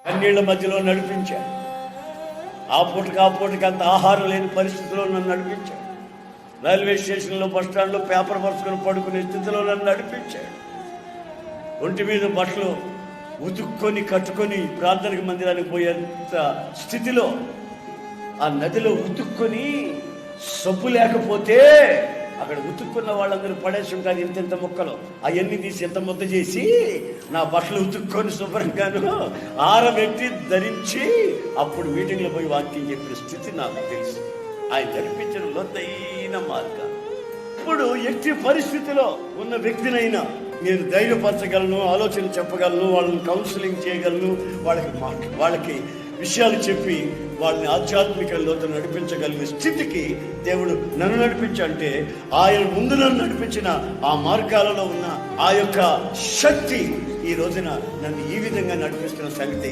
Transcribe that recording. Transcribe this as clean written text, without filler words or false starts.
కన్నీళ్ల మధ్యలో నడిపించాడు. ఆ పూటకి అంత ఆహారం లేని పరిస్థితిలో నన్ను నడిపించాడు. రైల్వే స్టేషన్లో, బస్ స్టాండ్లో పేపర్ పరుచుకొని పడుకునే స్థితిలో నన్ను నడిపించాడు. ఒంటి మీద బట్టలు ఉతుక్కొని కట్టుకొని ప్రార్థన మందిరానికి పోయేంత స్థితిలో ఆ నదిలో ఉతుక్కొని సబ్బు లేకపోతే అక్కడ ఉతుక్కున్న వాళ్ళందరూ పడేసి ఉంటారు ఇంత మొక్కలు, అవన్నీ తీసి ఎంత ముద్ద చేసి నా బట్టలు ఉతుక్కొని శుభ్రంగాను ఆరబెట్టి ధరించి అప్పుడు మీటింగ్లో పోయి వాక్యం చెప్పిన స్థితి నాకు తెలుసు. ఆయన నడిపించిన లోతైన మార్గం. ఇప్పుడు ఎట్టి పరిస్థితిలో ఉన్న వ్యక్తినైనా నేను ధైర్యపరచగలను, ఆలోచన చెప్పగలను, వాళ్ళని కౌన్సిలింగ్ చేయగలను, వాళ్ళకి విషయాలు చెప్పి వాళ్ళని ఆధ్యాత్మిక లోతు నడిపించగలిగిన స్థితికి దేవుడు నన్ను నడిపించంటే ఆయన ముందు నన్ను నడిపించిన ఆ మార్గాలలో ఉన్న ఆ యొక్క శక్తి ఈ రోజున నన్ను ఈ విధంగా నడిపిస్తున్న సంగతి